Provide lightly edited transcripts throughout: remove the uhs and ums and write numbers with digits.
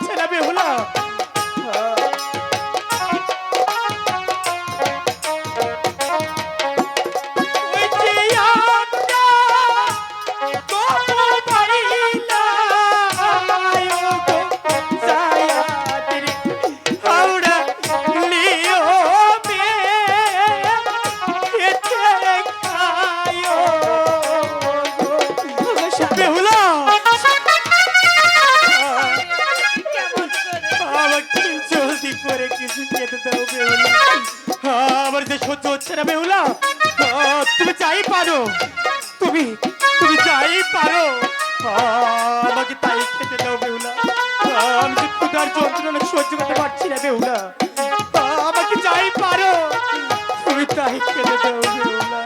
হচ্ছে না বেহুলা। ওই যে আমরা তবু পাইলা গো সায়াদের হাওড়া লিও মে এতে খায়ো গো বেহুলা। আমাকে জলদি করে কিছু খেতে দাও বেহুলা, আমার যে সহ্য হচ্ছে না বেহুলা। তুমি যাই পারো, তুমি তুমি যাই পারো, আমাকে তাই খেতে দাও বেহুলা। আমি যে ক্ষুধার যন্ত্রণা সহ্য করতে পারছি না বেহুলা, আমাকে যাই পারো তুমি তাই খেতে দাও বেহুলা।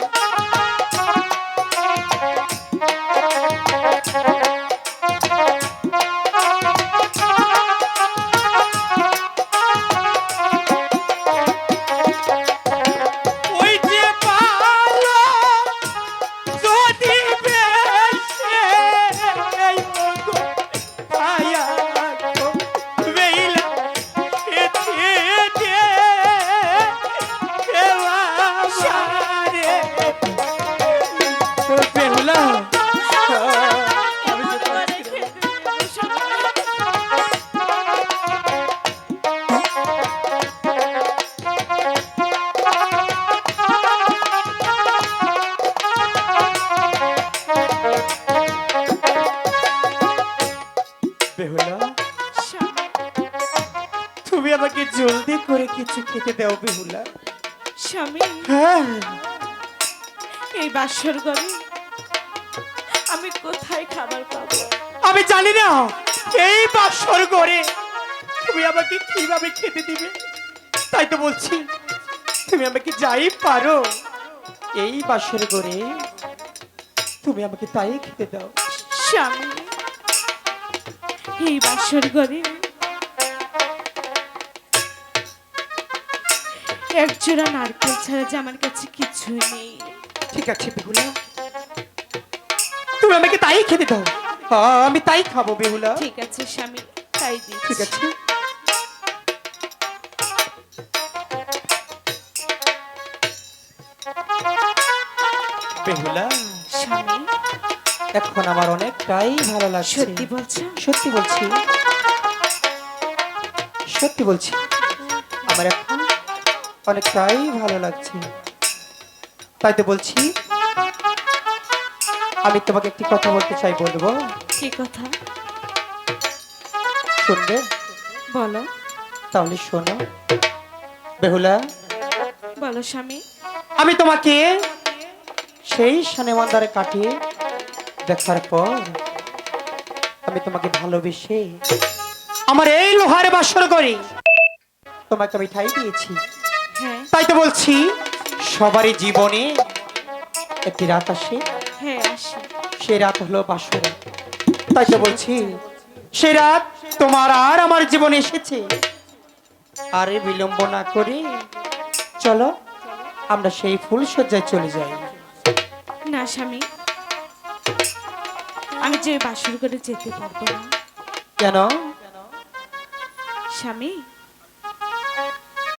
ওই যে পালো যদি বেশে এই গো আয়া গো বেইলা এতে দে এলা সারে বেহুলা। আমি যে বেহুলা, তুমি আমাকে জলদি করে কিছু খেতে দাও বেহুলা। স্বামী, হ্যাঁ, এই বাসর ঘরে আমি কোথায় খাবার পাবো? আমি জানি না এই বাসর ঘরে তুমি আমাকে কিভাবে খেতে দিবে, তাই তো বলছি তুমি আমাকে যাই পারো এই বাসর ঘরে তুমি আমাকে তাই খেতে দাও। স্বামী, এই বাসর ঘরে একজোড়া নারকেল ছাড়া যে আমার কাছে কিছুই নেই। ঠিক আছে বেহুলা, তুমি আমাকে তাই খেতে দাও, আমি তাই খাবো বেহুলা। ঠিক আছে স্বামী, তাই দিচ্ছি। ঠিক আছে। বেহুলা, স্বামী, এখন আমার অনেকটাই ভালো লাগছে। সত্যি বলছো? সত্যি বলছি, সত্যি বলছি, আমার এখন অনেকটাই ভালো লাগছে। তাই তো বলছি আমি তোমাকে একটি কথা বলতে চাই, বলবো? কি কথা? শুনবে? বলো। তাহলে শোনো বেহুলা, বলো স্বামী। আমি তোমাকে সেই শানেমান্দারে কাটিয়ে দেখার পর আমি তোমাকে ভালোবেসে আমার এই লোহার বাসর করে তোমাকে আমি ঠাই দিয়েছি। হ্যাঁ তাই তো বলছি সবারই জীবনে একটি রাত আসে, হ্যাঁ, আসি। সেই রাত হলো বাসর রাত। তাই তো বলছি সেই রাত তোমার আর আমার জীবনে এসেছে। আরে বিলম্ব না করে চলো আমরা সেই ফুল সজ্জায় চলে যাই। না স্বামী, আমি যে বাসর ঘরে যেতে পারবো না। কেন? স্বামী,